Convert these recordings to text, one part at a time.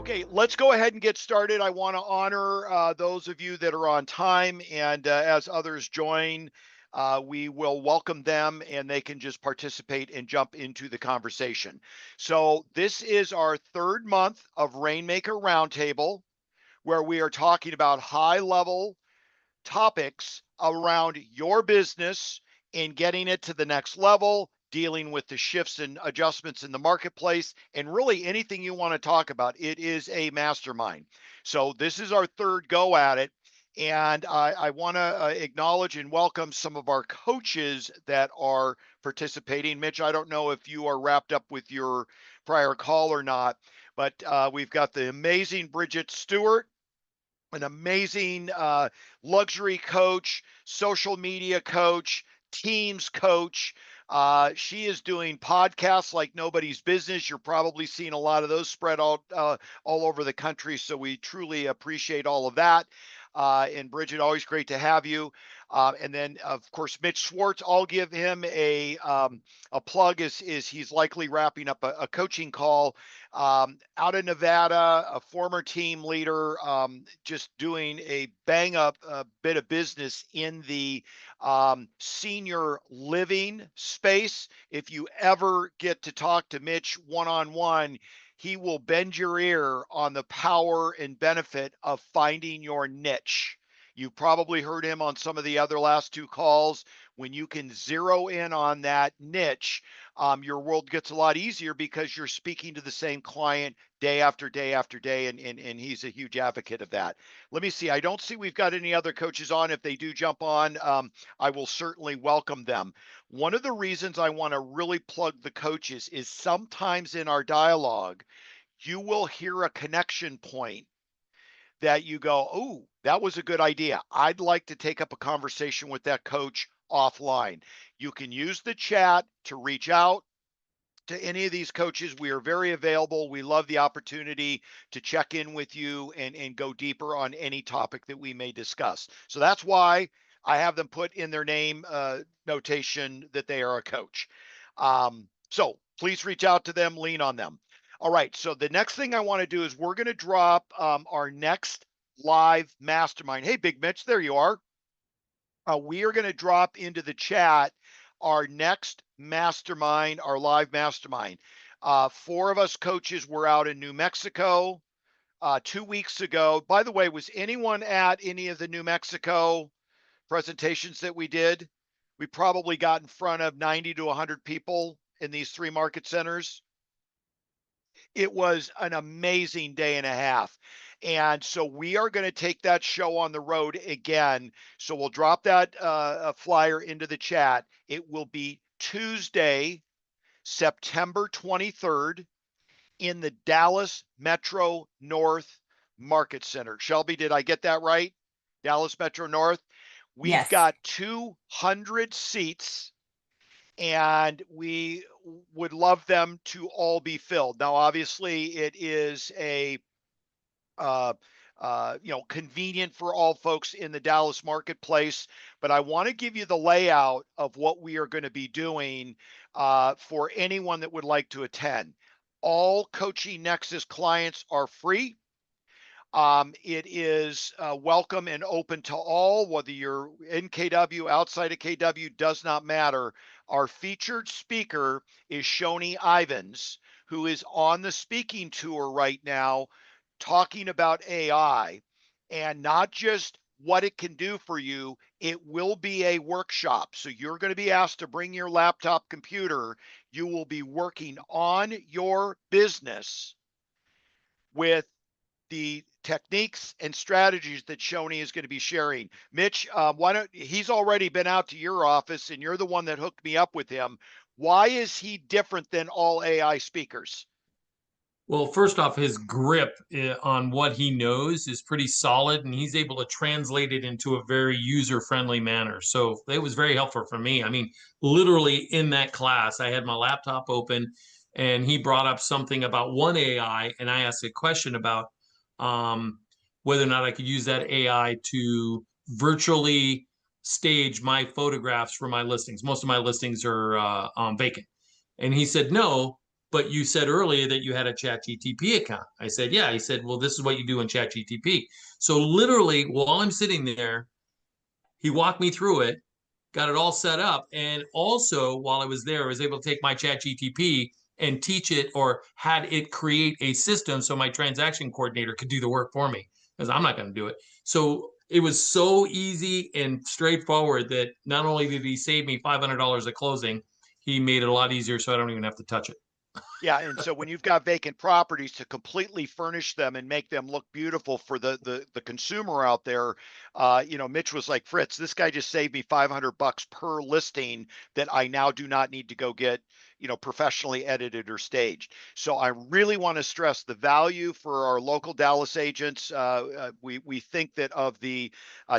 Okay, let's go ahead and get started. I want to honor those of you that are on time, and as others join, we will welcome them and they can just participate and jump into the conversation. So, this is our third month of Rainmaker Roundtable, where we are talking about high level topics around your business and getting it to the next level, dealing with the shifts and adjustments in the marketplace, and really anything you want to talk about. It is a mastermind. So, this is our third go at it. And I want to acknowledge and welcome some of our coaches that are participating. Mitch, I don't know if you are wrapped up with your prior call or not, but we've got the amazing Bridget Stewart, an amazing luxury coach, social media coach, teams coach. She is doing podcasts like nobody's business. You're probably seeing a lot of those spread all over the country. So we truly appreciate all of that. And Bridget, always great to have you. And then, of course, Mitch Schwartz. I'll give him a plug. Is he's likely wrapping up a coaching call out of Nevada, a former team leader, just doing a bang up bit of business in the senior living space. If you ever get to talk to Mitch one on one, he will bend your ear on the power and benefit of finding your niche. You probably heard him on some of the other last two calls. When you can zero in on that niche, your world gets a lot easier because you're speaking to the same client day after day after day, and he's a huge advocate of that. Let me see. I don't see we've got any other coaches on. If they do jump on, I will certainly welcome them. One of the reasons I want to really plug the coaches is sometimes in our dialogue, you will hear a connection point that you go, oh, that was a good idea. I'd like to take up a conversation with that coach offline. You can use the chat to reach out to any of these coaches. We are very available. We love the opportunity to check in with you and go deeper on any topic that we may discuss. So that's why I have them put in their name notation that they are a coach. So please reach out to them, lean on them. All right. So the next thing I want to do is we're going to drop our next live mastermind. Hey, Big Mitch, there you are. We are going to drop into the chat our next mastermind, our live mastermind. Four of us coaches were out in New Mexico 2 weeks ago. By the way, was anyone at any of the New Mexico presentations that we did? We probably got in front of 90 to 100 people in these three market centers. It was an amazing day and a half. And so we are going to take that show on the road again. So we'll drop that flyer into the chat. It will be Tuesday, September 23rd in the Dallas Metro North Market Center. Shelby, did I get that right? Dallas Metro North. We've Yes. got 200 seats, and we would love them to all be filled. Now, obviously, it is a convenient for all folks in the Dallas marketplace, but I want to give you the layout of what we are going to be doing for anyone that would like to attend. All Coaching Nexus clients are free. It is welcome and open to all, whether you're in KW, outside of KW, does not matter. Our featured speaker is Shoni Ivins, who is on the speaking tour right now, talking about AI, and not just what it can do for you. It will be a workshop. So you're going to be asked to bring your laptop computer. You will be working on your business with the techniques and strategies that Shoni is going to be sharing. Mitch, he's already been out to your office and you're the one that hooked me up with him. Why is he different than all AI speakers? Well, first off, his grip on what he knows is pretty solid, and he's able to translate it into a very user-friendly manner. So it was very helpful for me. I mean, literally in that class, I had my laptop open, and he brought up something about one AI, and I asked a question about whether or not I could use that AI to virtually stage my photographs for my listings. Most of my listings are vacant. And he said, no, but you said earlier that you had a ChatGTP account. I said, yeah. He said, well, this is what you do in ChatGTP. So literally, while I'm sitting there, he walked me through it, got it all set up. And also, while I was there, I was able to take my ChatGTP and teach it or had it create a system so my transaction coordinator could do the work for me because I'm not going to do it. So it was so easy and straightforward that not only did he save me $500 at closing, he made it a lot easier so I don't even have to touch it. Yeah, and so when you've got vacant properties, to completely furnish them and make them look beautiful for the consumer out there, Mitch was like, Fritz, this guy just saved me $500 per listing that I now do not need to go get, professionally edited or staged. So I really want to stress the value for our local Dallas agents. We think that of the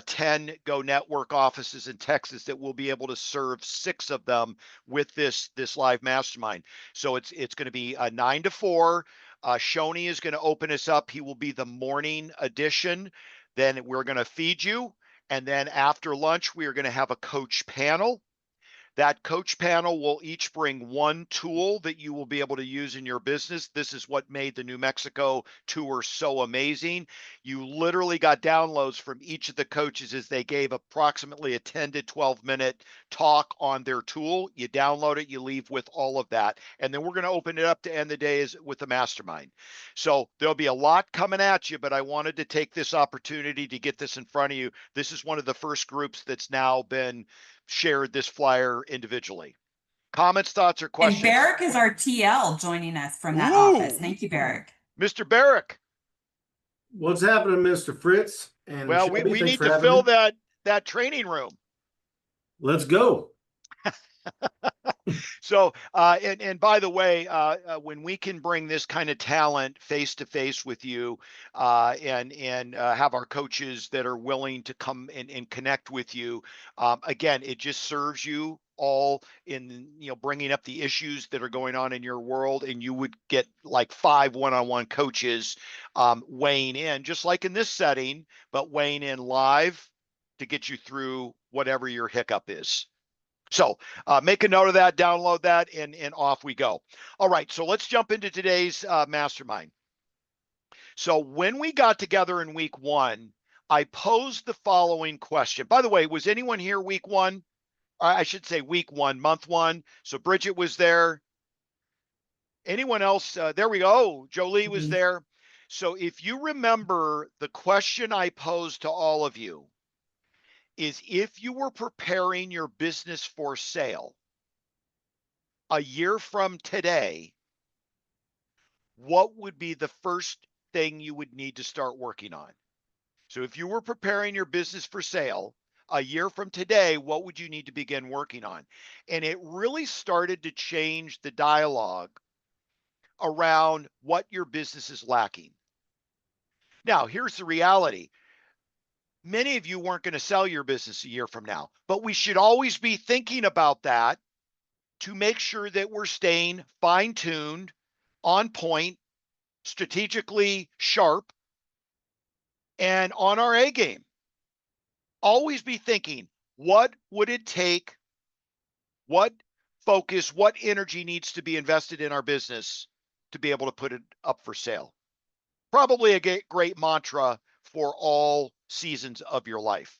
10 Go Network offices in Texas, that we'll be able to serve 6 of them with this live mastermind. So it's going to be a 9 to 4. Shoney is going to open us up. He will be the morning edition. Then we're going to feed you. And then after lunch, we are going to have a coach panel. That coach panel will each bring one tool that you will be able to use in your business. This is what made the New Mexico tour so amazing. You literally got downloads from each of the coaches as they gave approximately a 10 to 12 minute talk on their tool. You download it, you leave with all of that. And then we're going to open it up to end the day with the mastermind. So there'll be a lot coming at you, but I wanted to take this opportunity to get this in front of you. This is one of the first groups that's now been shared this flyer individually. Comments, thoughts, or questions? And Barrick is our TL joining us from that Ooh, office. Thank you, Barrick. Mr. Barrick. What's happening, Mr. Fritz? And Well, Shelby, we thanks need for to having fill me. that training room. Let's go. So, and by the way, when we can bring this kind of talent face to face with you, and have our coaches that are willing to come and connect with you, again, it just serves you all in bringing up the issues that are going on in your world, and you would get like 5 one-on-one coaches weighing in, just like in this setting, but weighing in live to get you through whatever your hiccup is. So make a note of that, download that, and off we go. All right, so let's jump into today's mastermind. So when we got together in week 1, I posed the following question. By the way, was anyone here week 1? I should say week 1, month 1. So Bridget was there. Anyone else? There we go. Jolie was there. So if you remember, the question I posed to all of you is, if you were preparing your business for sale a year from today, what would be the first thing you would need to start working on? So if you were preparing your business for sale a year from today, what would you need to begin working on? And it really started to change the dialogue around what your business is lacking. Now, here's the reality. Many of you weren't going to sell your business a year from now, but we should always be thinking about that to make sure that we're staying fine-tuned, on point, strategically sharp, and on our A game. Always be thinking, what would it take? What focus, what energy needs to be invested in our business to be able to put it up for sale? Probably a great mantra for all seasons of your life.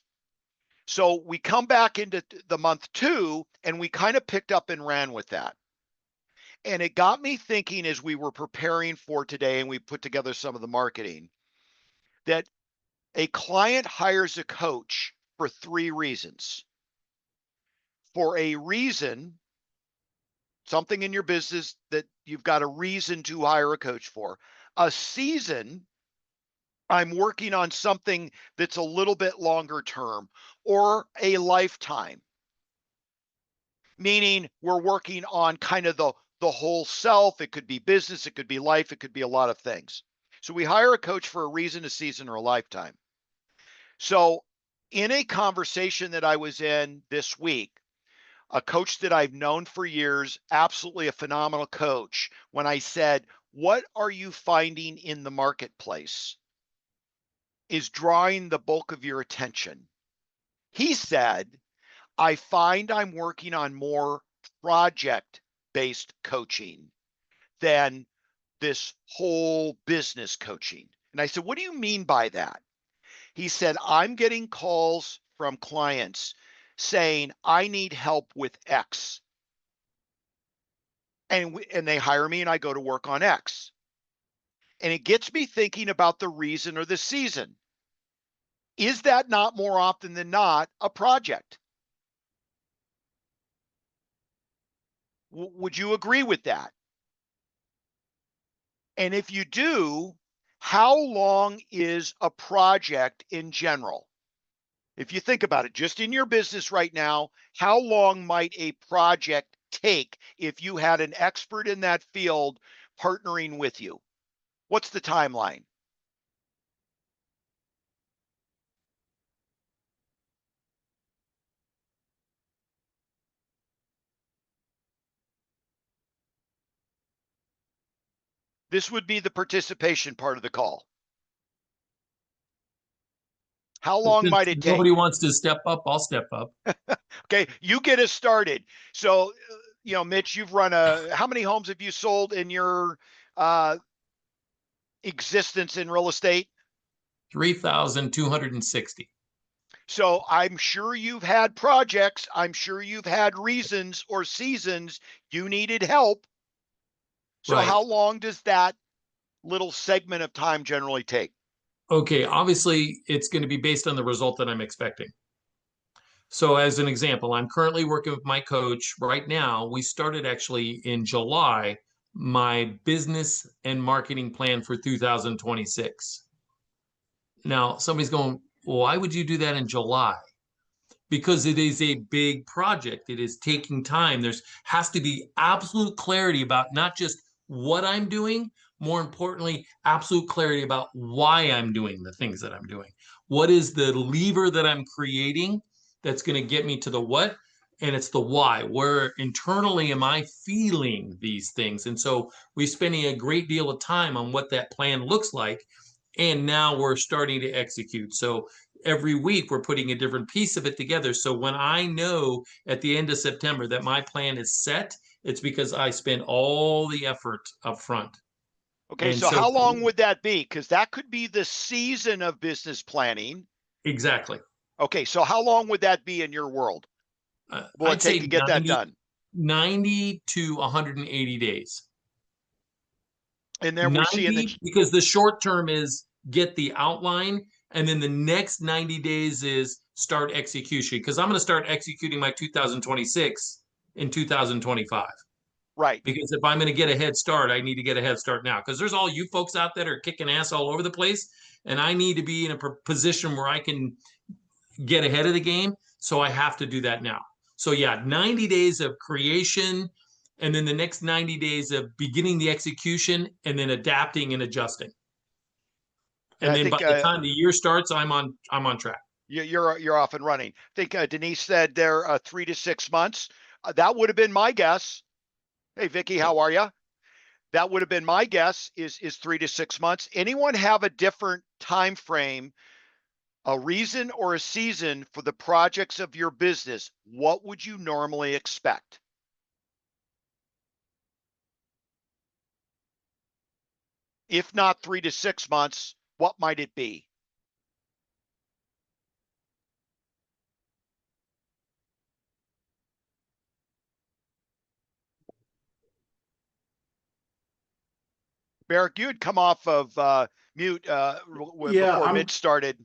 So we come back into the month 2, and we kind of picked up and ran with that. And it got me thinking as we were preparing for today and we put together some of the marketing, that a client hires a coach for 3 reasons. For a reason, something in your business that you've got a reason to hire a coach for. A season, I'm working on something that's a little bit longer term. Or a lifetime, meaning we're working on kind of the whole self. It could be business, it could be life, it could be a lot of things. So we hire a coach for a reason, a season, or a lifetime. So in a conversation that I was in this week, a coach that I've known for years, absolutely a phenomenal coach, when I said, what are you finding in the marketplace is drawing the bulk of your attention? He said, I find I'm working on more project-based coaching. than this whole business coaching. And I said, what do you mean by that? He said, I'm getting calls from clients saying, I need help with X. And they hire me and I go to work on X. And it gets me thinking about the reason or the season. Is that not more often than not a project? Would you agree with that? And if you do, how long is a project in general? If you think about it, just in your business right now, how long might a project take if you had an expert in that field partnering with you? What's the timeline? This would be the participation part of the call. How long might it take? Nobody wants to step up, I'll step up. Okay, you get us started. So, Mitch, you've run how many homes have you sold in your existence in real estate? 3,260. So I'm sure you've had projects. I'm sure you've had reasons or seasons you needed help. So Right. how long does that little segment of time generally take? Okay, obviously it's going to be based on the result that I'm expecting. So as an example, I'm currently working with my coach right now. We started actually in July, my business and marketing plan for 2026. Now, somebody's going, why would you do that in July? Because it is a big project. It is taking time. There's has to be absolute clarity about not just what I'm doing, more importantly, absolute clarity about why I'm doing the things that I'm doing. What is the lever that I'm creating that's going to get me to the what? And it's the why. Where internally am I feeling these things? And so we're spending a great deal of time on what that plan looks like. And now we're starting to execute. So every week we're putting a different piece of it together. So when I know at the end of September that my plan is set, it's because I spent all the effort up front. Okay, And so how long would that be? Because that could be the season of business planning. Exactly. Okay, so how long would that be in your world? Will I'd it take say to get 90, that done? 90 to 180 days. And then we're seeing that because the short term is get the outline, and then the next 90 days is start execution. Because I'm going to start executing my 2026 in 2025. right. Because if I'm going to get a head start, I need to get a head start now. Because there's all you folks out that are kicking ass all over the place, and I need to be in a position where I can get ahead of the game. So I have to do that now. So yeah, 90 days of creation, and then the next 90 days of beginning the execution, and then adapting and adjusting. And then by the time the year starts, I'm on track. You're off and running. I think Denise said they're 3 to 6 months. That would have been my guess. Hey, Vicky, how are you? That would have been my guess is 3 to 6 months. Anyone have a different time frame, a reason or a season for the projects of your business? What would you normally expect? If not 3 to 6 months, what might it be? Barrick, you had come off of mute before Mitch started.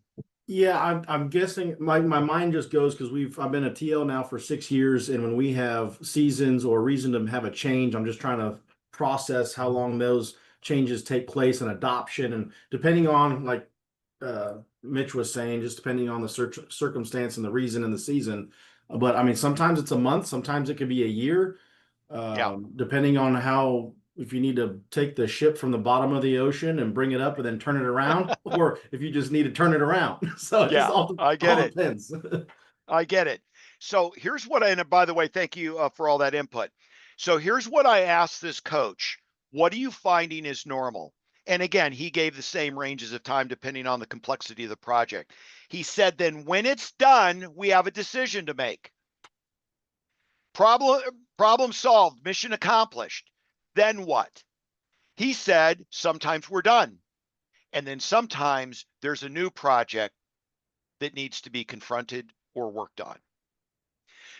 Yeah, I'm guessing my mind just goes because I've been a TL now for 6 years, and when we have seasons or reason to have a change, I'm just trying to process how long those changes take place and adoption, and depending on like Mitch was saying, just depending on the circumstance and the reason and the season. But I mean, sometimes it's a month, sometimes it could be a year, depending on how. If you need to take the ship from the bottom of the ocean and bring it up and then turn it around, or if you just need to turn it around. So it just all depends. I get it. So here's what and by the way, thank you for all that input. So here's what I asked this coach. What are you finding is normal? And again, he gave the same ranges of time depending on the complexity of the project. He said, then when it's done, we have a decision to make. Problem solved, mission accomplished. Then what? He said, sometimes we're done. And then sometimes there's a new project that needs to be confronted or worked on.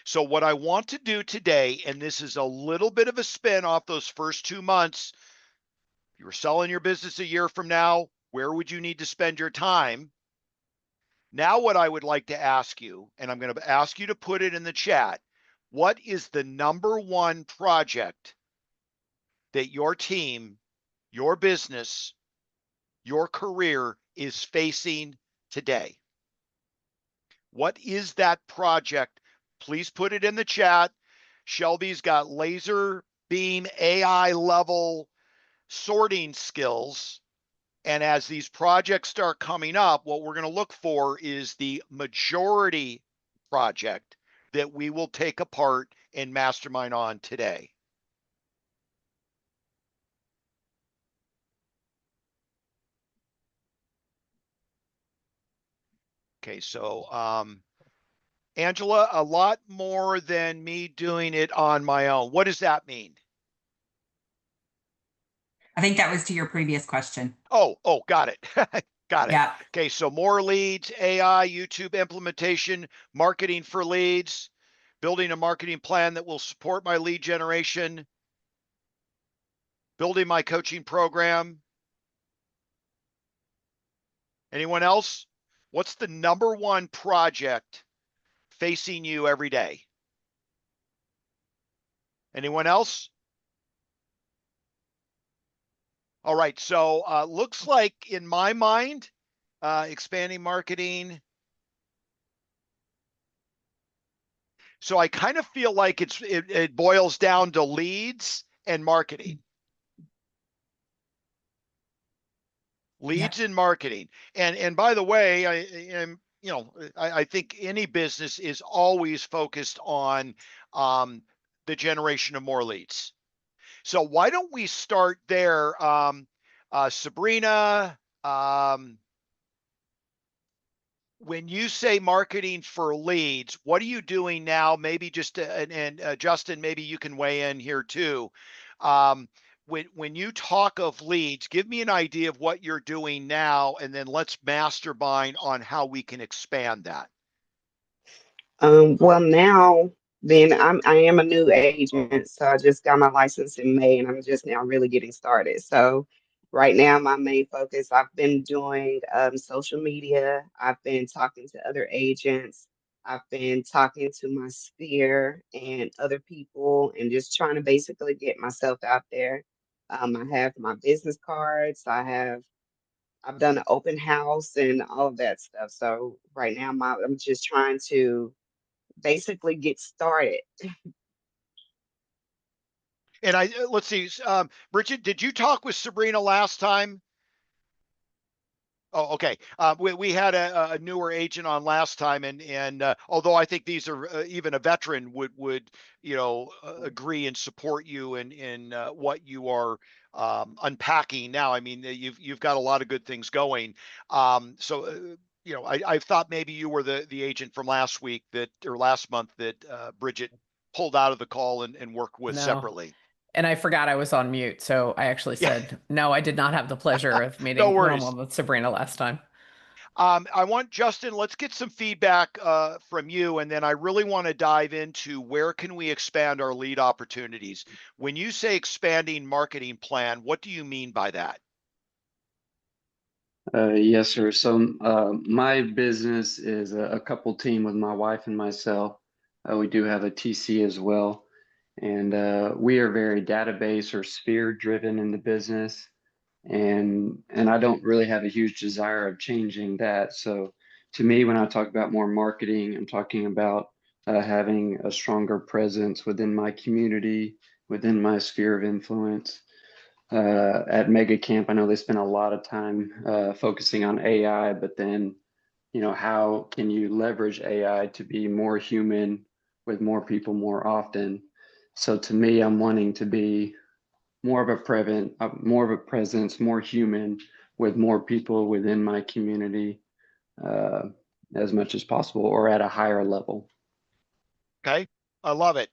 So what I want to do today, and this is a little bit of a spin off those first 2 months. If you were selling your business a year from now, where would you need to spend your time? Now, what I would like to ask you, and I'm going to ask you to put it in the chat, what is the number one project that your team, your business, your career is facing today? What is that project? Please put it in the chat. Shelby's got laser beam AI level sorting skills. And as these projects start coming up, what we're going to look for is the majority project that we will take apart and mastermind on today. Okay, so Angela, a lot more than me doing it on my own. What does that mean? I think that was to your previous question. Oh, got it. Got it. Yeah. Okay, so more leads, AI, YouTube implementation, marketing for leads, building a marketing plan that will support my lead generation, building my coaching program. Anyone else? What's the number one project facing you every day? Anyone else? All right, so looks like in my mind, expanding marketing. So I kind of feel like it boils down to leads and marketing. Leads and marketing. And by the way, I think any business is always focused on the generation of more leads. So why don't we start there? Sabrina, when you say marketing for leads, what are you doing now? Maybe just and Justin, maybe you can weigh in here too. When you talk of leads, give me an idea of what you're doing now, and then let's mastermind on how we can expand that. Well, now then I am a new agent, so I just got my license in May, and I'm just now really getting started. So right now, my main focus, I've been doing social media. I've been talking to other agents. I've been talking to my sphere and other people, and just trying to basically get myself out there. I have my business cards. I've done an open house and all of that stuff. So right now, I'm just trying to basically get started. And let's see, Bridget, did you talk with Sabrina last time? Oh, okay. We had a newer agent on last time, and although I think these are even a veteran would agree and support you in what you are unpacking now. I mean, you've got a lot of good things going. I thought maybe you were the agent from last week or last month that Bridget pulled out of the call and worked with separately. And I forgot I was on mute, so I actually said, no, I did not have the pleasure of meeting one-on-one with Sabrina last time. I want, Justin, let's get some feedback from you, and then I really want to dive into where can we expand our lead opportunities. When you say expanding marketing plan, what do you mean by that? Yes, sir. So my business is a couple team with my wife and myself. We do have a TC as well. And we are very database or sphere driven in the business. And I don't really have a huge desire of changing that. So to me, when I talk about more marketing, I'm talking about having a stronger presence within my community, within my sphere of influence. At Mega Camp, I know they spend a lot of time focusing on AI, but then, how can you leverage AI to be more human with more people more often? So to me, I'm wanting to be more of a presence, more human with more people within my community as much as possible, or at a higher level. Okay, I love it.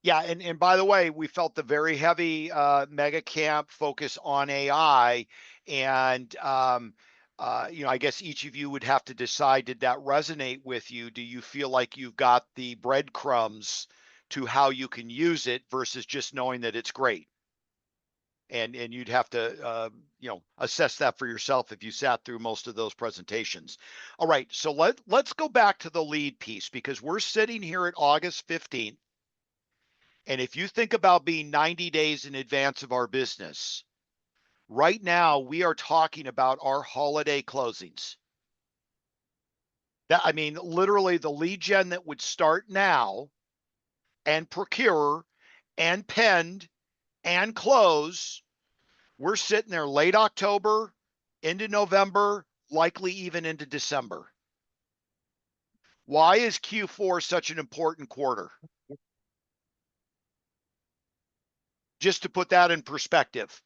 Yeah, and by the way, we felt the very heavy mega camp focus on AI, and I guess each of you would have to decide, did that resonate with you? Do you feel like you've got the breadcrumbs to how you can use it versus just knowing that it's great? And you'd have to assess that for yourself if you sat through most of those presentations. All right, so let's go back to the lead piece, because we're sitting here at August 15th. And if you think about being 90 days in advance of our business, right now we are talking about our holiday closings. I mean, literally the lead gen that would start now and procure and pend and close, we're sitting there late October into November, likely even into December. Why is Q4 such an important quarter? Just to put that in perspective.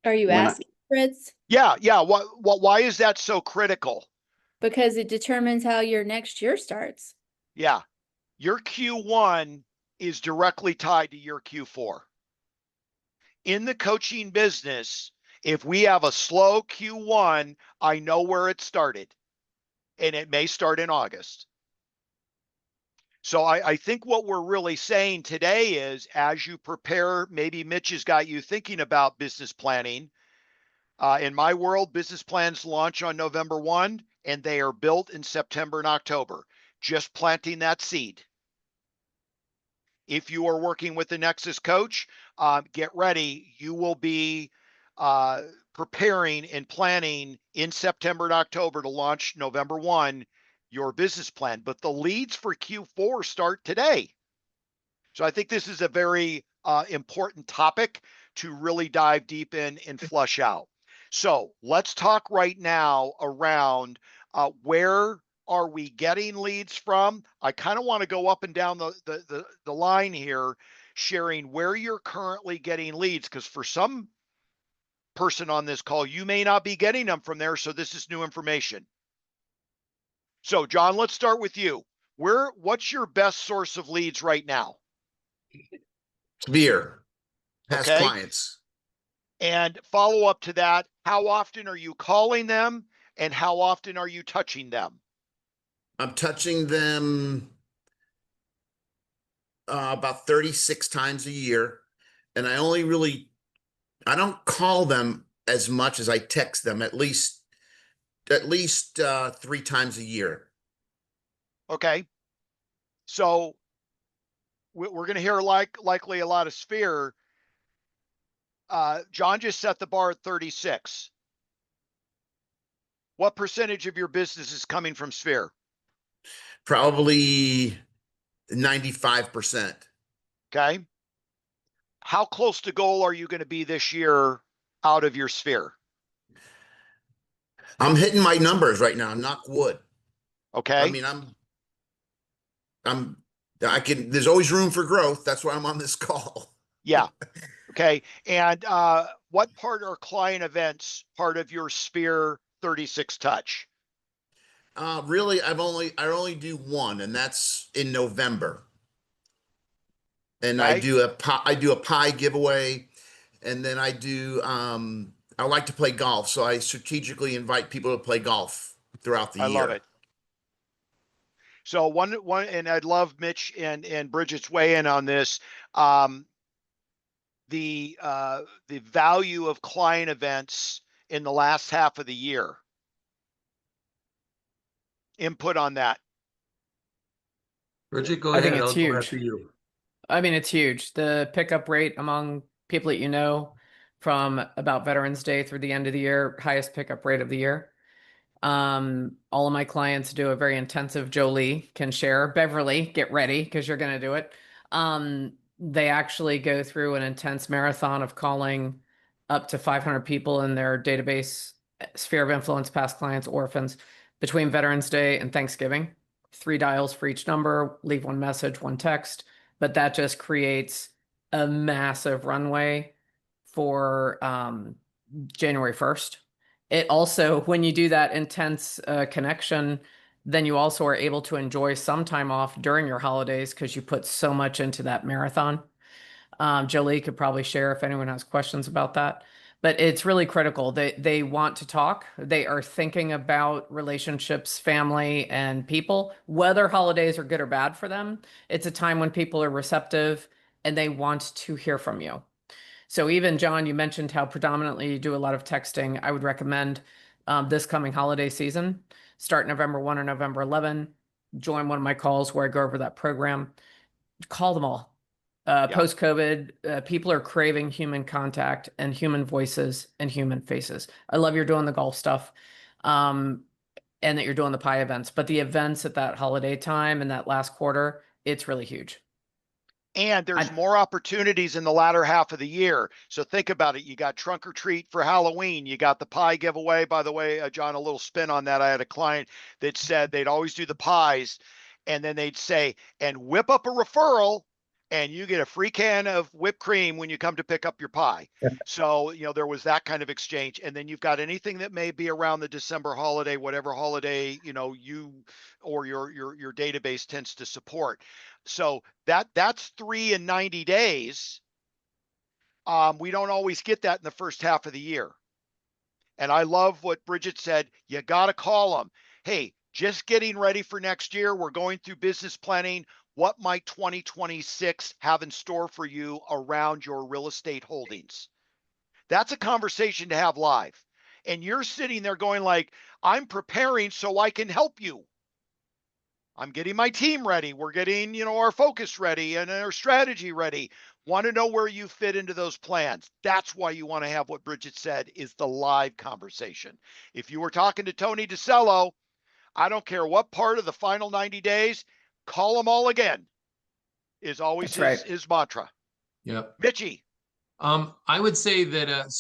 Are you asking, Fritz? Yeah. Why is that so critical? Because it determines how your next year starts. Yeah. Your Q1 is directly tied to your Q4. In the coaching business, if we have a slow Q1, I know where it started, and it may start in August. So I think what we're really saying today is, as you prepare, maybe Mitch has got you thinking about business planning. In my world, business plans launch on November 1, and they are built in September and October, just planting that seed. If you are working with the Nexus coach, get ready. You will be preparing and planning in September and October to launch November 1, your business plan. But the leads for Q4 start today. So I think this is a very important topic to really dive deep in and flush out. So let's talk right now around where are we getting leads from? I kind of want to go up and down the line here, sharing where you're currently getting leads, because for some person on this call, you may not be getting them from there. So this is new information. So John, let's start with you. What's your best source of leads right now? Sphere, past Okay. clients. And follow up to that, how often are you calling them and how often are you touching them? I'm touching them about 36 times a year. And I don't call them as much as I text them, at least 3 times a year. Okay. So we're going to hear likely a lot of Sphere. John just set the bar at 36. What percentage of your business is coming from Sphere? Probably 95%. Okay. How close to goal are you going to be this year out of your Sphere? I'm hitting my numbers right now, knock wood. Okay. I mean, there's always room for growth. That's why I'm on this call. Yeah. Okay. And what part are client events part of your Sphere 36 touch? Really, I only do one, and that's in November. And Okay. I do a pie giveaway, and then I like to play golf, so I strategically invite people to play golf throughout the year. I love it. So one, and I'd love Mitch and Bridget's weigh in on this. The value of client events in the last half of the year. Input on that. Bridget, go I ahead. think it's I'll go huge. after you. I mean, it's huge. The pickup rate among people that you know from about Veterans Day through the end of the year, highest pickup rate of the year. All of my clients do a very intensive, Jolie can share. Beverly, get ready because you're going to do it. They actually go through an intense marathon of calling up to 500 people in their database, sphere of influence, past clients, orphans, between Veterans Day and Thanksgiving. 3 dials for each number, leave 1 message, 1 text. But that just creates a massive runway for January 1st. It also, when you do that intense connection, then you also are able to enjoy some time off during your holidays because you put so much into that marathon. Jolie could probably share if anyone has questions about that. But it's really critical. They want to talk. They are thinking about relationships, family, and people, whether holidays are good or bad for them. It's a time when people are receptive and they want to hear from you. So even John, you mentioned how predominantly you do a lot of texting. I would recommend this coming holiday season, start November 1 or November 11, join one of my calls where I go over that program. Call them all. Post-COVID, people are craving human contact and human voices and human faces. I love you're doing the golf stuff and that you're doing the pie events, but the events at that holiday time and that last quarter, it's really huge. And there's more opportunities in the latter half of the year. So think about it. You got trunk or treat for Halloween. You got the pie giveaway. By the way, John, a little spin on that. I had a client that said they'd always do the pies and then they'd say, and whip up a referral and you get a free can of whipped cream when you come to pick up your pie. So, there was that kind of exchange. And then you've got anything that may be around the December holiday, whatever holiday, you or your database tends to support. So that's 3 and 90 days. We don't always get that in the first half of the year. And I love what Bridget said. You got to call them. Hey, just getting ready for next year. We're going through business planning. What might 2026 have in store for you around your real estate holdings? That's a conversation to have live. And you're sitting there going like, I'm preparing so I can help you. I'm getting my team ready. We're getting, our focus ready and our strategy ready. Want to know where you fit into those plans. That's why you want to have what Bridget said is the live conversation. If you were talking to Tony DeCello, I don't care what part of the final 90 days, call them all again is always his mantra. Yep. Mitchie. I would say that,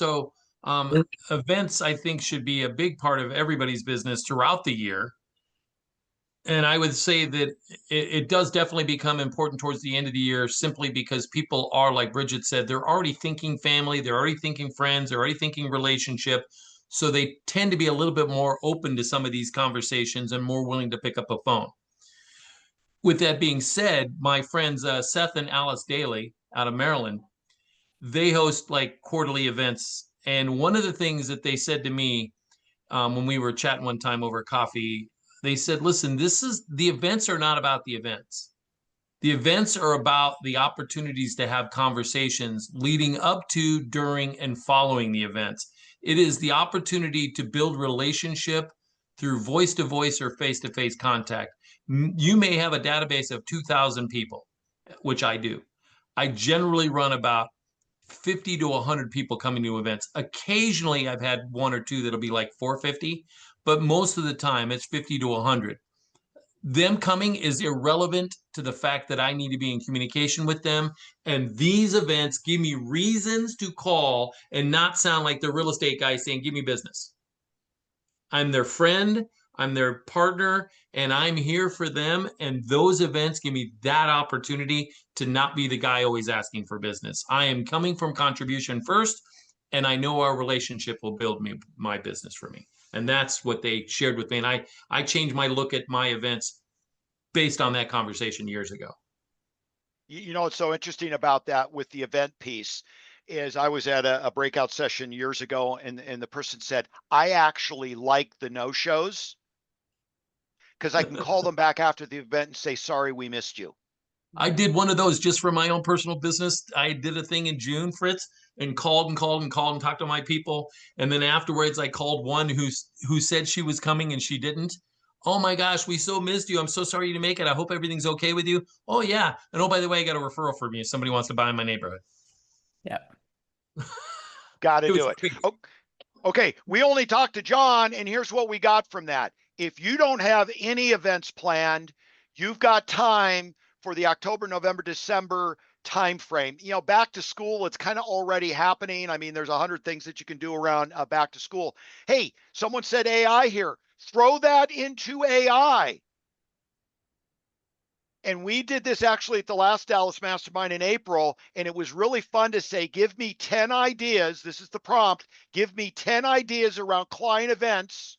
events, I think, should be a big part of everybody's business throughout the year. And I would say that it does definitely become important towards the end of the year, simply because people are, like Bridget said, they're already thinking family, they're already thinking friends, they're already thinking relationship. So they tend to be a little bit more open to some of these conversations and more willing to pick up a phone. With that being said, my friends Seth and Alice Daly out of Maryland, they host like quarterly events. And one of the things that they said to me when we were chatting one time over coffee, they said, listen, the events are not about the events. The events are about the opportunities to have conversations leading up to, during, and following the events. It is the opportunity to build relationship through voice-to-voice or face-to-face contact. You may have a database of 2,000 people, which I do. I generally run about 50 to 100 people coming to events. Occasionally, I've had one or two that'll be like 450, but most of the time it's 50 to 100. Them coming is irrelevant to the fact that I need to be in communication with them. And these events give me reasons to call and not sound like the real estate guy saying, give me business. I'm their friend, I'm their partner, and I'm here for them. And those events give me that opportunity to not be the guy always asking for business. I am coming from contribution first, and I know our relationship will build my business for me. And that's what they shared with me. And I changed my look at my events based on that conversation years ago. What's so interesting about that with the event piece is I was at a breakout session years ago and the person said, I actually like the no-shows because I can call them back after the event and say, sorry, we missed you. I did one of those just for my own personal business. I did a thing in June, Fritz, and called and talked to my people. And then afterwards, I called one who said she was coming and she didn't. Oh my gosh, we so missed you. I'm so sorry you didn't make it. I hope everything's okay with you. Oh yeah. And oh, by the way, I got a referral from you if somebody wants to buy in my neighborhood. Yeah. Got to do it. Okay. We only talked to John, and here's what we got from that. If you don't have any events planned, you've got time for the October, November, December timeframe. Back to school, it's kind of already happening. I mean, there's 100 things that you can do around back to school. Hey, someone said AI here. Throw that into AI. And we did this actually at the last Dallas Mastermind in April, and it was really fun to say, give me 10 ideas. This is the prompt. Give me 10 ideas around client events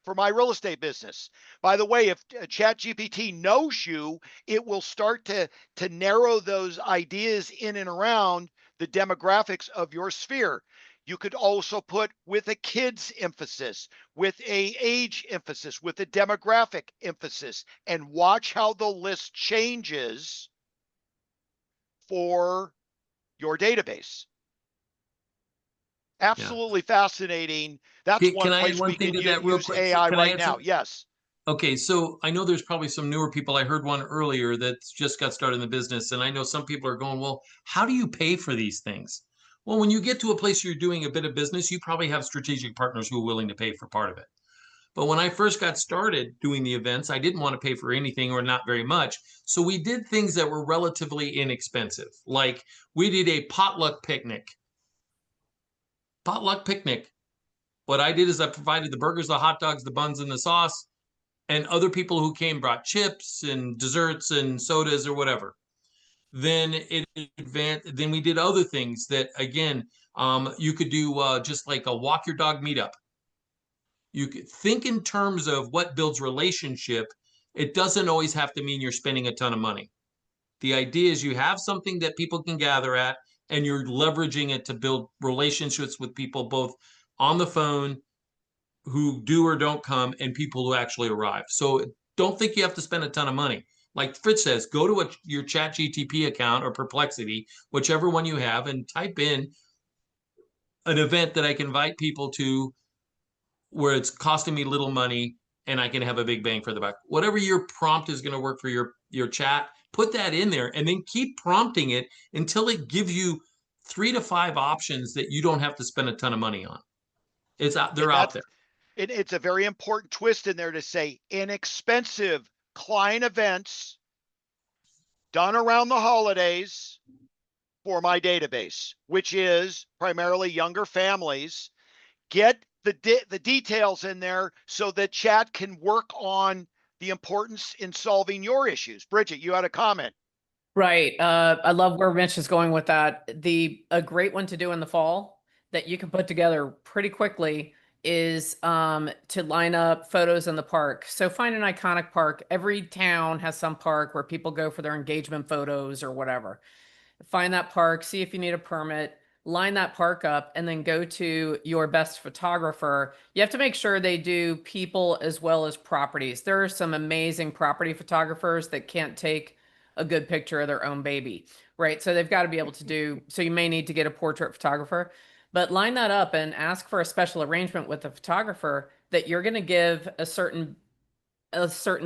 for my real estate business. By the way, if ChatGPT knows you, it will start to narrow those ideas in and around the demographics of your sphere. You could also put with a kids emphasis, with a age emphasis, with a demographic emphasis, and watch how the list changes for your database. Absolutely fascinating. That's Can one I add place one we thing can to that real use quick? AI Can I right add now. some- Yes. Okay, so I know there's probably some newer people. I heard one earlier that's just got started in the business, and I know some people are going, well, how do you pay for these things? Well, when you get to a place you're doing a bit of business, you probably have strategic partners who are willing to pay for part of it. But when I first got started doing the events, I didn't want to pay for anything or not very much. So we did things that were relatively inexpensive. Like we did a potluck picnic. Potluck picnic. What I did is I provided the burgers, the hot dogs, the buns, and the sauce. And other people who came brought chips and desserts and sodas or whatever. Then then we did other things that, again, you could do just like a walk your dog meetup. You could think in terms of what builds relationship. It doesn't always have to mean you're spending a ton of money. The idea is you have something that people can gather at, and you're leveraging it to build relationships with people both on the phone who do or don't come and people who actually arrive. So don't think you have to spend a ton of money. Like Fritz says, go to your ChatGTP account or Perplexity, whichever one you have, and type in an event that I can invite people to where it's costing me little money and I can have a big bang for the buck. Whatever your prompt is going to work for your chat, put that in there and then keep prompting it until it gives you 3 to 5 options that you don't have to spend a ton of money on. They're out there. It's a very important twist in there to say inexpensive client events done around the holidays for my database, which is primarily younger families. Get the details in there so that chat can work on the importance in solving your issues. Bridget, you had a comment. Right. I love where Mitch is going with that. A great one to do in the fall that you can put together pretty quickly is to line up photos in the park. So find an iconic park. Every town has some park where people go for their engagement photos or whatever. Find that park, see if you need a permit, line that park up, and then go to your best photographer. You have to make sure they do people as well as properties. There are some amazing property photographers that can't take a good picture of their own baby, right? So they've got to be able to do, so you may need to get a portrait photographer, but line that up and ask for a special arrangement with the photographer that you're going to give a certain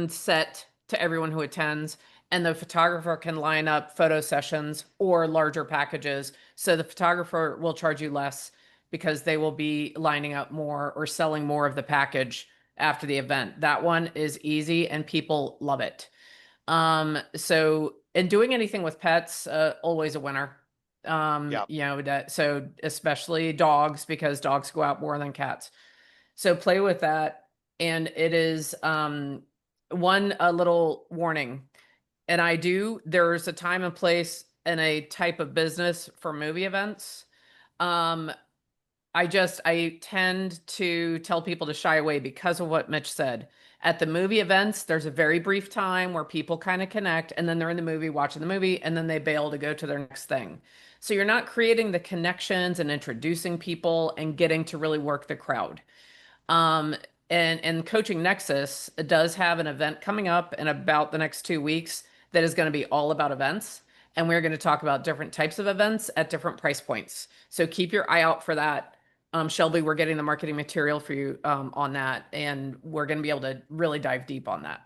set to everyone who attends, and the photographer can line up photo sessions or larger packages. So the photographer will charge you less because they will be lining up more or selling more of the package after the event. That one is easy and people love it. And doing anything with pets, always a winner. So especially dogs, because dogs go out more than cats. So play with that. And it is, a little warning. And there's a time and place and a type of business for movie events. I tend to tell people to shy away because of what Mitch said. At the movie events, there's a very brief time where people kind of connect, and then they're in the movie, watching the movie, and then they bail to go to their next thing. So you're not creating the connections and introducing people and getting to really work the crowd. And Coaching Nexus does have an event coming up in about the next 2 weeks that is going to be all about events. And we're going to talk about different types of events at different price points. So keep your eye out for that. Shelby, we're getting the marketing material for you on that, and we're going to be able to really dive deep on that.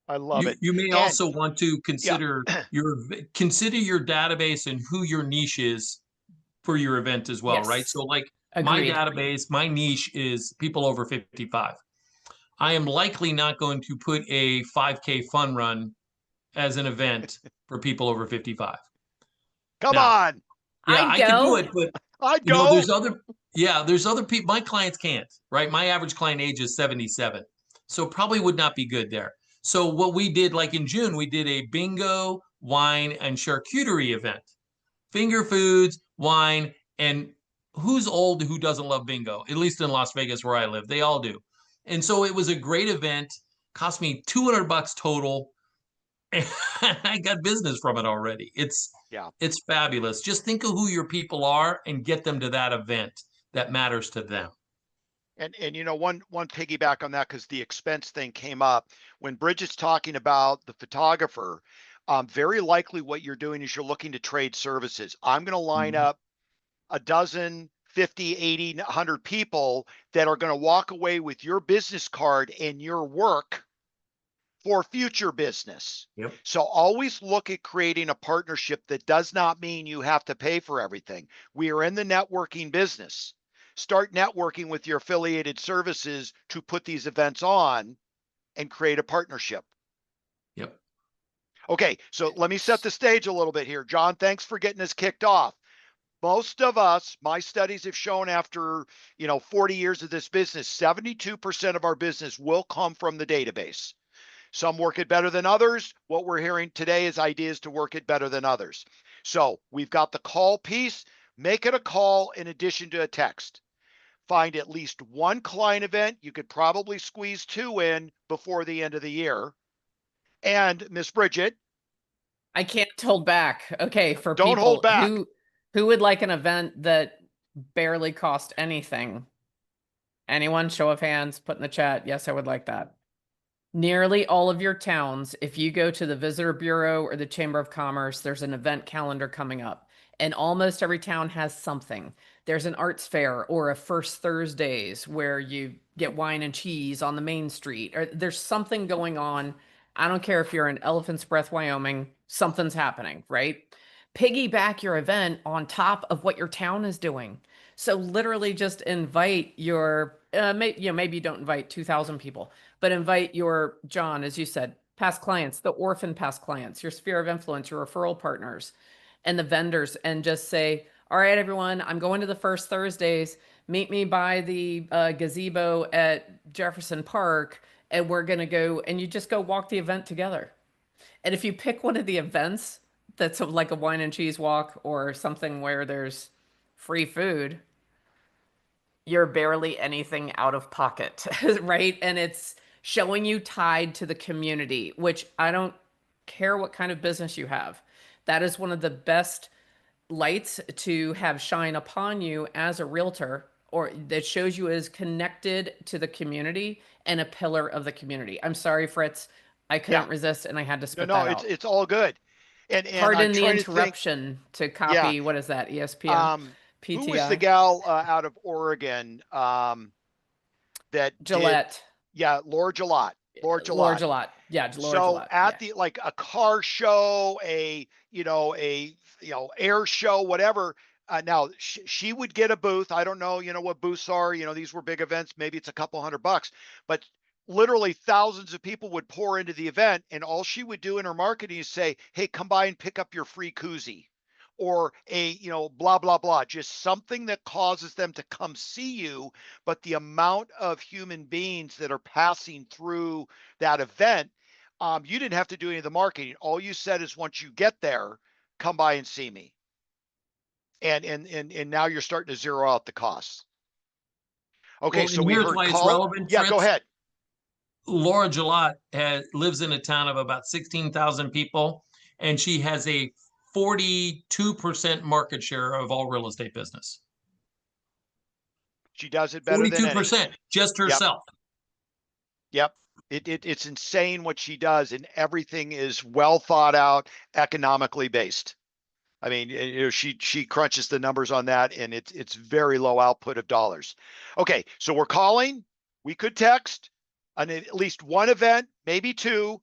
I love it. You may also want to consider your database and who your niche is for your event as well, right? Yes. So like Agreed. my database, my niche is people over 55. I am likely not going to put a 5K fun run as an event for people over 55. Come on. Yeah, I can do it, but there's other people. My clients can't, right? My average client age is 77. So probably would not be good there. So what we did, like in June, we did a bingo, wine, and charcuterie event. Finger foods, wine, and who's old who doesn't love bingo? At least in Las Vegas where I live, they all do. And so it was a great event. Cost me $200 total. And I got business from it already. It's fabulous. Just think of who your people are and get them to that event that matters to them. And you know, one piggyback on that, because the expense thing came up when Bridget's talking about the photographer. Very likely what you're doing is you're looking to trade services. I'm going to line up a dozen, 50, 80, 100 people that are going to walk away with your business card and your work for future business. Yep. So always look at creating a partnership that does not mean you have to pay for everything. We are in the networking business. Start networking with your affiliated services to put these events on and create a partnership. Yep. Okay, so let me set the stage a little bit here. John, thanks for getting us kicked off. Most of us, my studies have shown after, 40 years of this business, 72% of our business will come from the database. Some work it better than others. What we're hearing today is ideas to work it better than others. So we've got the call piece. Make it a call in addition to a text. Find at least one client event. You could probably squeeze 2 in before the end of the year. And Miss Bridget. I can't hold back. Okay, for Don't people hold back. who would like an event that barely cost anything? Anyone? Show of hands, put in the chat. Yes, I would like that. Nearly all of your towns, if you go to the Visitor Bureau or the Chamber of Commerce, there's an event calendar coming up. And almost every town has something. There's an arts fair or a First Thursdays where you get wine and cheese on the main street. Or there's something going on. I don't care if you're in Elephant's Breath, Wyoming, something's happening, right? Piggyback your event on top of what your town is doing. So literally just invite your, maybe you don't invite 2,000 people, but invite your, John, as you said, past clients, the orphan past clients, your sphere of influence, your referral partners, and the vendors, and just say, all right, everyone, I'm going to the First Thursdays. Meet me by the gazebo at Jefferson Park, and we're going to go, and you just go walk the event together. And if you pick one of the events that's like a wine and cheese walk or something where there's free food, you're barely anything out of pocket, right? And it's showing you tied to the community, which I don't care what kind of business you have. That is one of the best lights to have shine upon you as a realtor, or that shows you as connected to the community and a pillar of the community. I'm sorry, Fritz. I couldn't resist and I had to spit that out. It's all good. And Pardon I'm the trying interruption to copy, what is that, ESPN? PTI? Who was the gal out of Oregon that Gillette. Laura Gillette. Laura Gillette. Yeah, Laura Gillette. At the, like a car show, a air show, whatever. Now she would get a booth. I don't know, what booths are, these were big events. Maybe it's a couple $100, but literally thousands of people would pour into the event. And all she would do in her marketing is say, hey, come by and pick up your free koozie, or a, blah, blah, blah, just something that causes them to come see you. But the amount of human beings that are passing through that event, you didn't have to do any of the marketing. All you said is, once you get there, come by and see me. And now you're starting to zero out the costs. Okay, Well, so we here's heard why it's call. relevant, Yeah, go Fritz. ahead. Laura Gillette lives in a town of about 16,000 people, and she has a 42% market share of all real estate business. She does it better than 42%, just herself. Yep. It's insane what she does, and everything is well thought out, economically based. I mean, she crunches the numbers on that, and it's very low output of dollars. Okay, so we're calling. We could text on at least one event, maybe 2.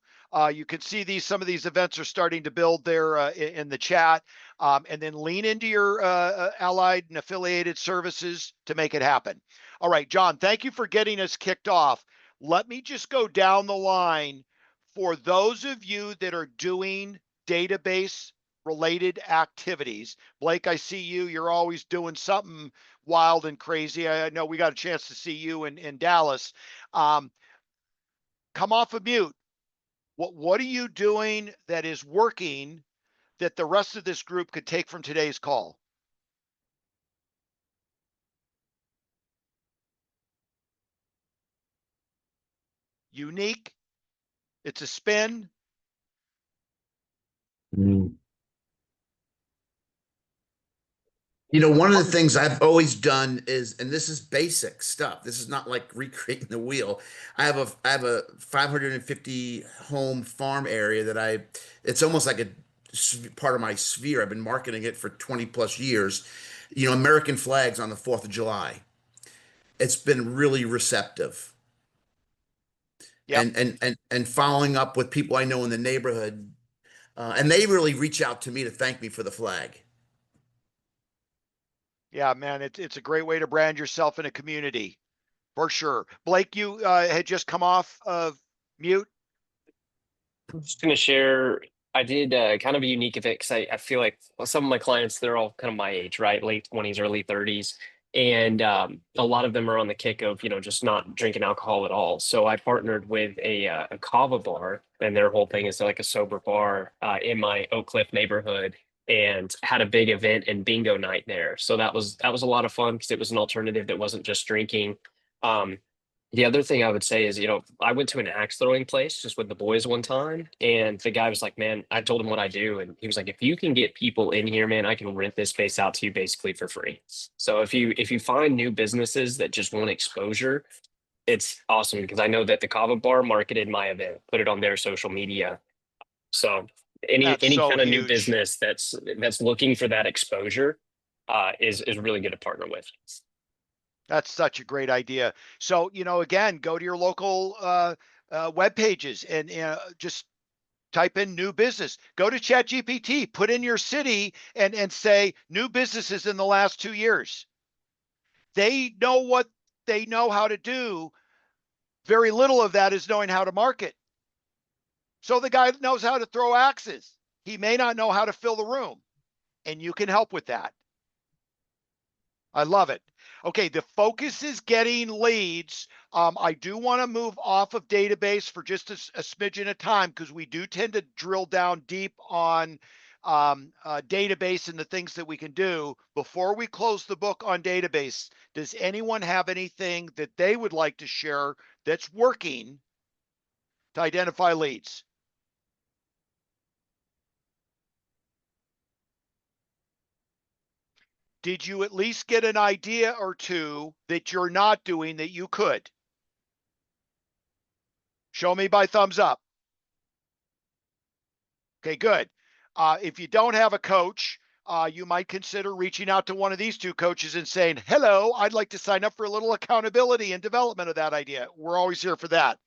You can see some of these events are starting to build there in the chat, and then lean into your allied and affiliated services to make it happen. All right, John, thank you for getting us kicked off. Let me just go down the line for those of you that are doing database related activities. Blake, I see you. You're always doing something wild and crazy. I know we got a chance to see you in Dallas. Come off of mute. What are you doing that is working that the rest of this group could take from today's call? Unique. It's a spin. You know, one of the things I've always done is, and this is basic stuff. This is not like recreating the wheel. I have a 550 home farm area that it's almost like a part of my sphere. I've been marketing it for 20 plus years. You know, American flags on the 4th of July. It's been really receptive. Yep. And following up with people I know in the neighborhood, and they really reach out to me to thank me for the flag. Yeah, man, it's a great way to brand yourself in a community, for sure. Blake, you had just come off of mute. I'm just going to share. I did kind of a unique event because I feel like some of my clients, they're all kind of my age, right? Late 20s, early 30s. And a lot of them are on the kick of, just not drinking alcohol at all. So I partnered with a kava bar, and their whole thing is like a sober bar in my Oak Cliff neighborhood, and had a big event and bingo night there. So that was a lot of fun because it was an alternative that wasn't just drinking. Um, the other thing I would say is, I went to an axe throwing place just with the boys one time, and the guy was like, "Man," I told him what I do, and he was like, "If you can get people in here, man, I can rent this space out to you basically for free." So if you find new businesses that just want exposure, it's awesome because I know that the Kava Bar marketed my event, put it on their social media. So That's any so kind of new huge. business that's looking for that exposure is really good to partner with. That's such a great idea. So, again, go to your local web pages and just type in new business. Go to ChatGPT, put in your city and say new businesses in the last 2 years. They know what they know how to do. Very little of that is knowing how to market. So the guy knows how to throw axes. He may not know how to fill the room, and you can help with that. I love it. Okay, the focus is getting leads. I do want to move off of database for just a smidgen of time because we do tend to drill down deep on database and the things that we can do. Before we close the book on database, does anyone have anything that they would like to share that's working to identify leads? Did you at least get an idea or two that you're not doing that you could? Show me by thumbs up. Okay, good. If you don't have a coach, you might consider reaching out to one of these two coaches and saying, "Hello, I'd like to sign up for a little accountability and development of that idea." We're always here for that.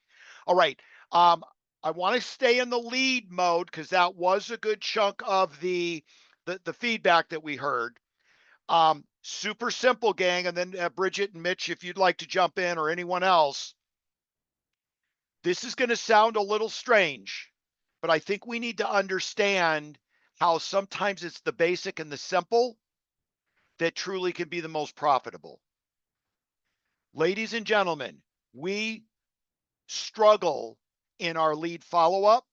All right. I want to stay in the lead mode because that was a good chunk of the feedback that we heard. Super simple, gang. And then Bridget and Mitch, if you'd like to jump in, or anyone else. This is going to sound a little strange, but I think we need to understand how sometimes it's the basic and the simple that truly can be the most profitable. Ladies and gentlemen, we struggle in our lead follow-up.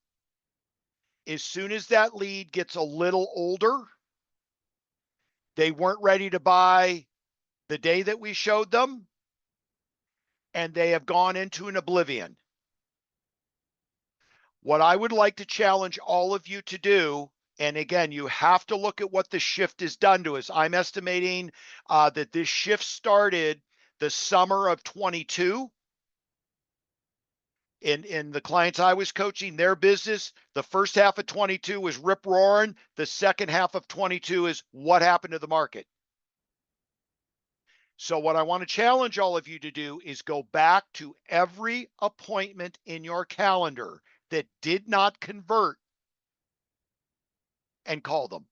As soon as that lead gets a little older, they weren't ready to buy the day that we showed them, and they have gone into an oblivion. What I would like to challenge all of you to do, and again, you have to look at what the shift has done to us. I'm estimating that this shift started the summer of 22. In the clients I was coaching, their business, the first half of 22 was rip roaring. The second half of 22 is what happened to the market. So what I want to challenge all of you to do is go back to every appointment in your calendar that did not convert and call them.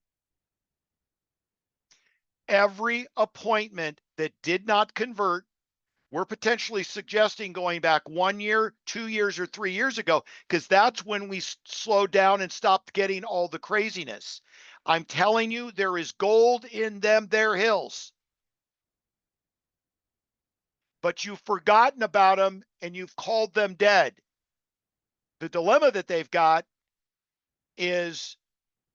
Every appointment that did not convert, we're potentially suggesting going back 1 year, 2 years, or 3 years ago, because that's when we slowed down and stopped getting all the craziness. I'm telling you, there is gold in them there hills. But you've forgotten about them and you've called them dead. The dilemma that they've got is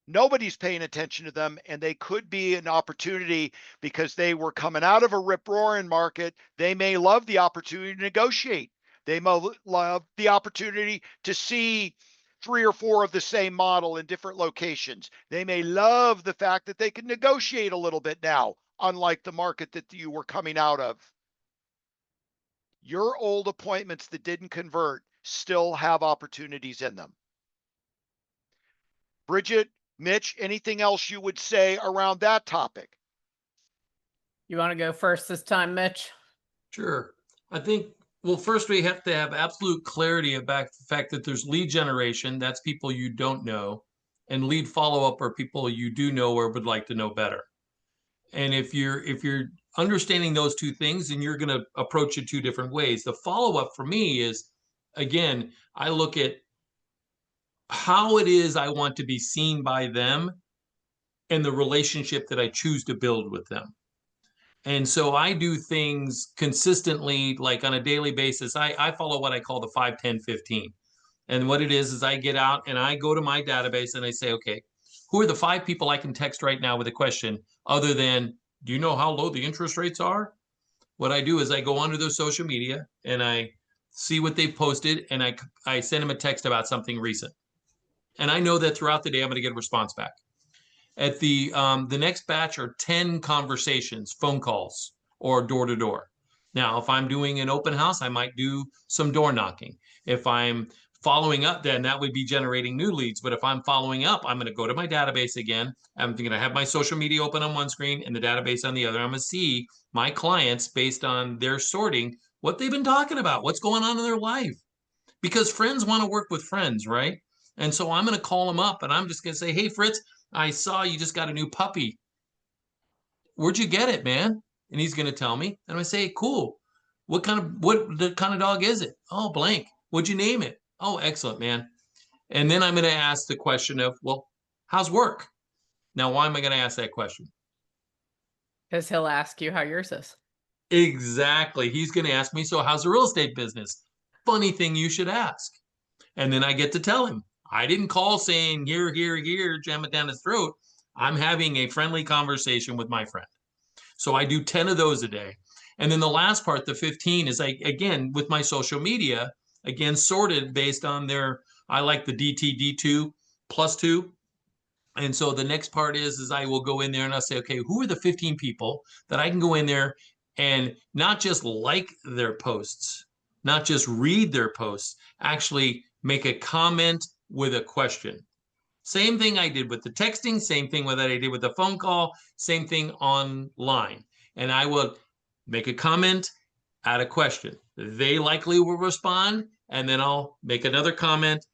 nobody's paying attention to them, and they could be an opportunity because they were coming out of a rip-roaring market. They may love the opportunity to negotiate. They may love the opportunity to see 3 or 4 of the same model in different locations. They may love the fact that they can negotiate a little bit now, unlike the market that you were coming out of. Your old appointments that didn't convert still have opportunities in them. Bridget, Mitch, anything else you would say around that topic? You want to go first this time, Mitch? Sure. I think, well, first we have to have absolute clarity about the fact that there's lead generation, that's people you don't know, and lead follow-up are people you do know or would like to know better. And if you're understanding those two things, then you're going to approach it 2 different ways. The follow-up for me is, again, I look at how it is I want to be seen by them and the relationship that I choose to build with them. And so I do things consistently, like on a daily basis. I follow what I call the 5, 10, 15. And what it is I get out and I go to my database and I say, okay, who are the 5 people I can text right now with a question other than, do you know how low the interest rates are? What I do is I go onto their social media and I see what they've posted and I send them a text about something recent. And I know that throughout the day, I'm going to get a response back. At the next batch are 10 conversations, phone calls, or door to door. Now, if I'm doing an open house, I might do some door knocking. If I'm following up, then that would be generating new leads. But if I'm following up, I'm going to go to my database again. I'm going to have my social media open on one screen and the database on the other. I'm going to see my clients based on their sorting, what they've been talking about, what's going on in their life. Because friends want to work with friends, right? And so I'm going to call them up and I'm just going to say, hey, Fritz, I saw you just got a new puppy. Where'd you get it, man? And he's going to tell me. And I say, cool. What kind of dog is it? Oh, blank. What'd you name it? Oh, excellent, man. And then I'm going to ask the question of, well, how's work? Now, why am I going to ask that question? Because he'll ask you how yours is. Exactly. He's going to ask me, so how's the real estate business? Funny thing you should ask. And then I get to tell him, I didn't call saying here, jam it down his throat. I'm having a friendly conversation with my friend. So I do 10 of those a day. And then the last part, the 15, is again, with my social media, again, sorted based on I like the DT, D2, +2. And so the next part is I will go in there and I'll say, okay, who are the 15 people that I can go in there and not just like their posts, not just read their posts, actually make a comment with a question. Same thing I did with the texting, same thing that I did with the phone call, same thing online. And I will make a comment, add a question. They likely will respond, and then I'll make another comment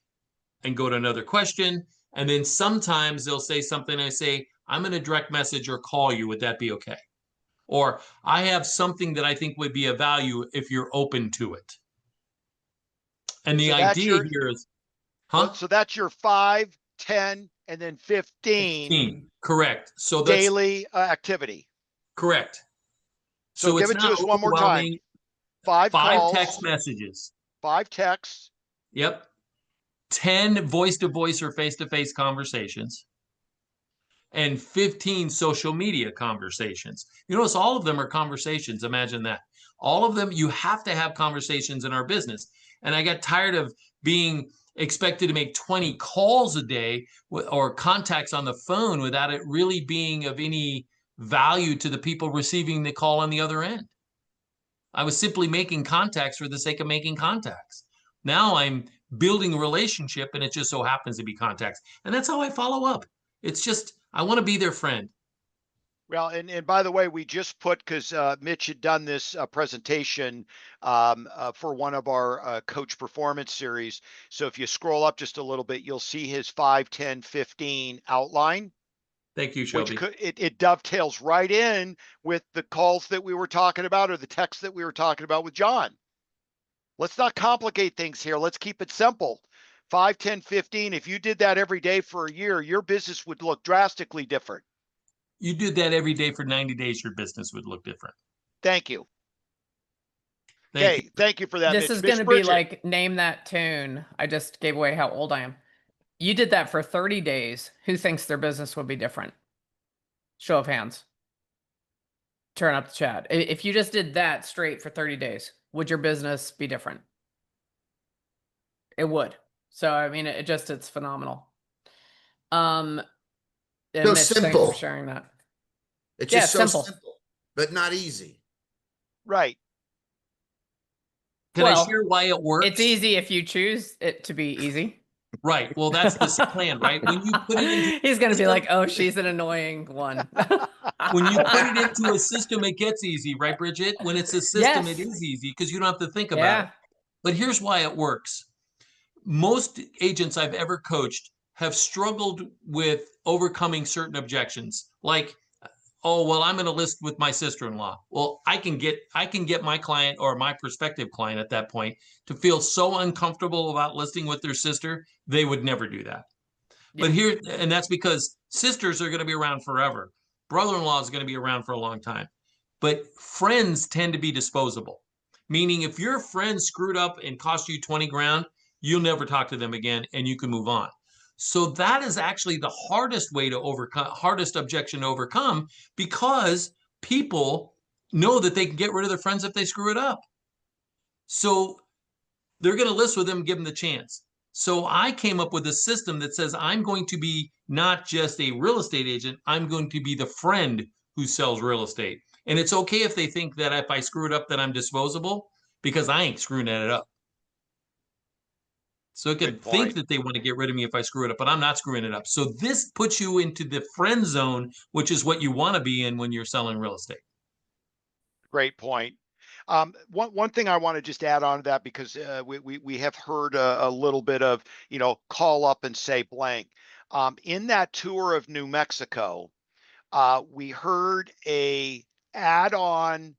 and go to another question. And then sometimes they'll say something, I say, I'm going to direct message or call you. Would that be okay? Or I have something that I think would be of value if you're open to it. And the idea here is, so that's your 5, 10, and then 15. Correct. So that's daily activity. Correct. So give it to us one more time. 5 calls, text messages. 5 texts. Yep. 10 voice-to-voice or face-to-face conversations. And 15 social media conversations. You notice all of them are conversations. Imagine that. All of them, you have to have conversations in our business. And I got tired of being expected to make 20 calls a day or contacts on the phone without it really being of any value to the people receiving the call on the other end. I was simply making contacts for the sake of making contacts. Now I'm building a relationship and it just so happens to be contacts. And that's how I follow up. It's just, I want to be their friend. Well, and by the way, we just put, because Mitch had done this presentation for one of our coach performance series. So if you scroll up just a little bit, you'll see his 5, 10, 15 outline. Thank you, Shelby. Which it dovetails right in with the calls that we were talking about or the text that we were talking about with John. Let's not complicate things here. Let's keep it simple. 5, 10, 15. If you did that every day for a year, your business would look drastically different. You did that every day for 90 days, your business would look different. Thank you. Thank Okay, thank you for that, This Mitch. is Miss going to be Bridget. like name that tune. I just gave away how old I am. You did that for 30 days. Who thinks their business would be different? Show of hands. Turn up the chat. If you just did that straight for 30 days, would your business be different? It would. So, I mean, it's phenomenal. And So Mitch, thanks simple. for sharing that. It's Yeah, just so simple. simple, but not easy. Right. Can I share why it works? It's easy if you choose it to be easy. Right. Well, that's the plan, right? When you put it into He's going to be like, oh, she's an annoying one. when you put it into a system, it gets easy, right, Bridget? When it's a system, Yes. it is easy because you don't have to think about Yeah. it. But here's why it works. Most agents I've ever coached have struggled with overcoming certain objections, like, oh, well, I'm going to list with my sister-in-law. Well, I can get my client or my prospective client at that point to feel so uncomfortable about listing with their sister, they would never do that. Yeah. But and that's because sisters are going to be around forever. Brother-in-law is going to be around for a long time. But friends tend to be disposable. Meaning if your friend screwed up and cost you 20 grand, you'll never talk to them again and you can move on. So that is actually the hardest way to overcome, hardest objection to overcome, because people know that they can get rid of their friends if they screw it up. So they're going to list with them, give them the chance. So I came up with a system that says I'm going to be not just a real estate agent, I'm going to be the friend who sells real estate. And it's okay if they think that if I screw it up that I'm disposable, because I ain't screwing it up. So it could think that they want to get rid of me if I screw it up, but I'm not screwing it up. So this puts you into the friend zone, which is what you want to be in when you're selling real estate. Great point. One thing I want to just add on to that, because we have heard a little bit of, call up and say blank. In that tour of New Mexico, we heard a add-on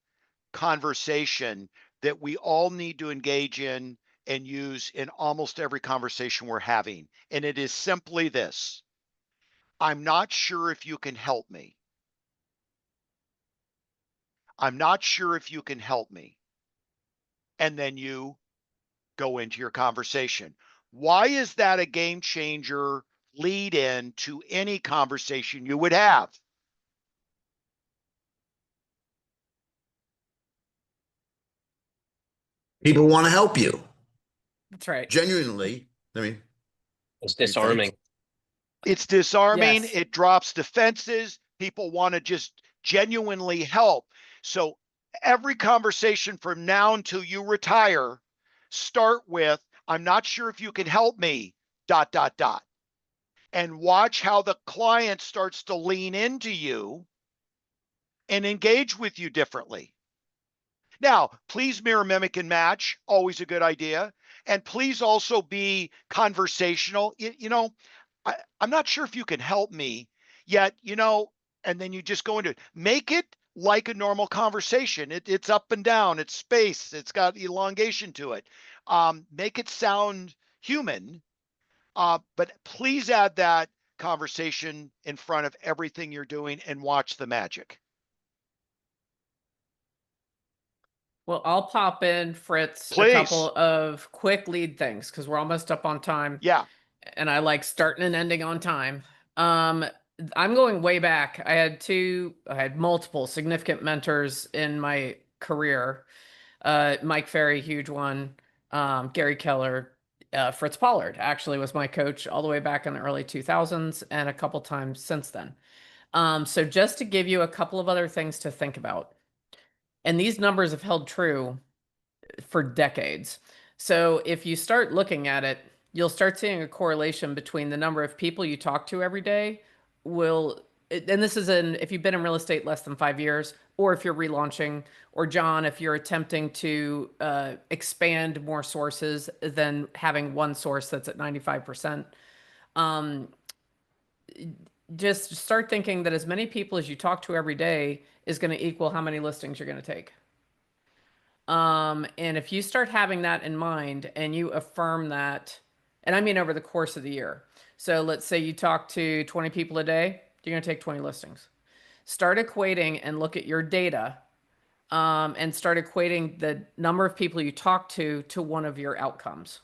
conversation that we all need to engage in and use in almost every conversation we're having. And it is simply this: I'm not sure if you can help me. I'm not sure if you can help me. And then you go into your conversation. Why is that a game changer lead in to any conversation you would have? People want to help you. That's right. Genuinely. I mean, it's disarming. It's disarming. Yes. It drops defenses. People want to just genuinely help. So every conversation from now until you retire, start with, I'm not sure if you can help me, ... And watch how the client starts to lean into you and engage with you differently. Now, please mirror, mimic, and match. Always a good idea. And please also be conversational. I'm not sure if you can help me yet, and then you just go into it. Make it like a normal conversation. It's up and down. It's space. It's got elongation to it. Make it sound human. But please add that conversation in front of everything you're doing and watch the magic. Well, I'll pop in, Fritz, Please. a couple of quick lead things because we're almost up on time. Yeah. And I like starting and ending on time. I'm going way back. I had multiple significant mentors in my career. Mike Ferry, huge one. Gary Keller, Fritz Pollard actually was my coach all the way back in the early 2000s and a couple times since then. So just to give you a couple of other things to think about. And these numbers have held true for decades. So if you start looking at it, you'll start seeing a correlation between the number of people you talk to every day and this is if you've been in real estate less than 5 years, or if you're relaunching, or John, if you're attempting to expand more sources than having one source that's at 95%. Just start thinking that as many people as you talk to every day is going to equal how many listings you're going to take. And if you start having that in mind and you affirm that, and I mean over the course of the year. So let's say you talk to 20 people a day, you're going to take 20 listings. Start equating and look at your data and start equating the number of people you talk to one of your outcomes.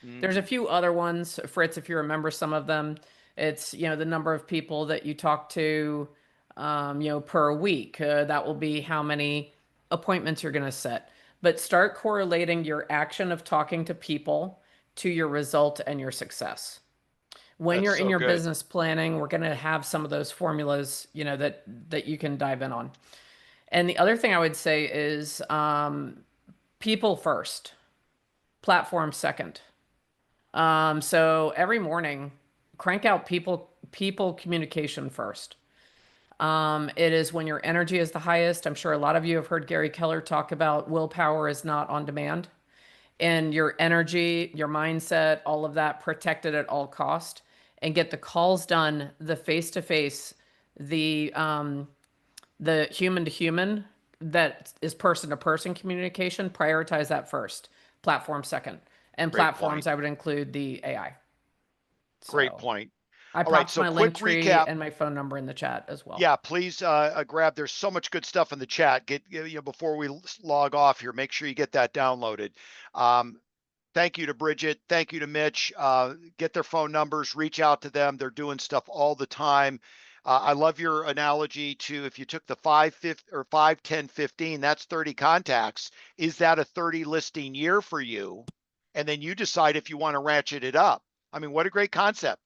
There's a few other ones, Fritz, if you remember some of them. It's, you know, the number of people that you talk to, you know, per week. That will be how many appointments you're going to set. But start correlating your action of talking to people to your result and your success. When That's you're in so your good. business planning, we're going to have some of those formulas, you know, that you can dive in on. And the other thing I would say is people first, platform second. So every morning, crank out people communication first. It is when your energy is the highest. I'm sure a lot of you have heard Gary Keller talk about willpower is not on demand. And your energy, your mindset, all of that protected at all cost, and get the calls done, the face-to-face, the human to human, that is person to person communication. Prioritize that first, platform second. And Great platforms, point. I would include the AI. Great So point. I All right, popped so my quick link tree recap. and my phone number in the chat as well. Yeah, please grab. There's so much good stuff in the chat. Get, you know, before we log off here, make sure you get that downloaded. Thank you to Bridget. Thank you to Mitch. Get their phone numbers, reach out to them. They're doing stuff all the time. I love your analogy to, if you took the 5, 10, 15, that's 30 contacts. Is that a 30 listing year for you? And then you decide if you want to ratchet it up. I mean, what a great concept.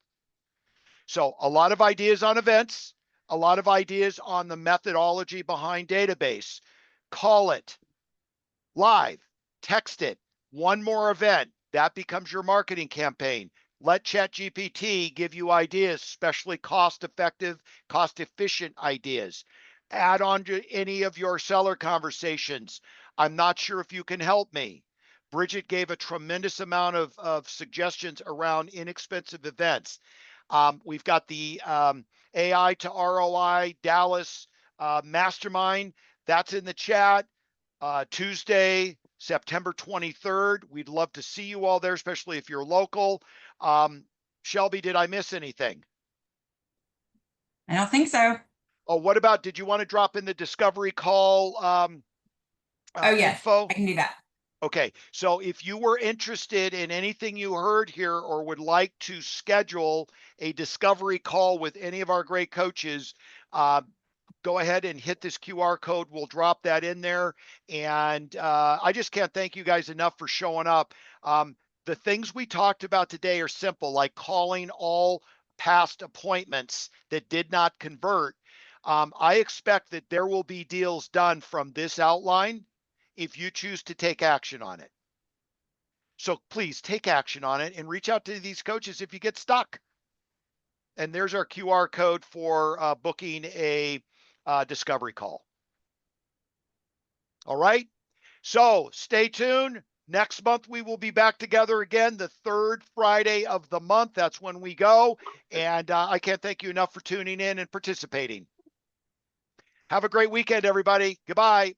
So a lot of ideas on events, a lot of ideas on the methodology behind database. Call it live, text it, one more event. That becomes your marketing campaign. Let ChatGPT give you ideas, especially cost-effective, cost-efficient ideas. Add on to any of your seller conversations. I'm not sure if you can help me. Bridget gave a tremendous amount of suggestions around inexpensive events. We've got the AI to ROI Dallas Mastermind. That's in the chat. Tuesday, September 23rd. We'd love to see you all there, especially if you're local. Shelby, did I miss anything? I don't think so. Oh, what about, did you want to drop in the discovery call Oh, yes, info? I can do that. Okay, so if you were interested in anything you heard here or would like to schedule a discovery call with any of our great coaches, go ahead and hit this QR code. We'll drop that in there. And I just can't thank you guys enough for showing up. The things we talked about today are simple, like calling all past appointments that did not convert. I expect that there will be deals done from this outline if you choose to take action on it. So please take action on it and reach out to these coaches if you get stuck. And there's our QR code for booking a discovery call. All right. So stay tuned. Next month, we will be back together again, the third Friday of the month. That's when we go. And I can't thank you enough for tuning in and participating. Have a great weekend, everybody. Goodbye.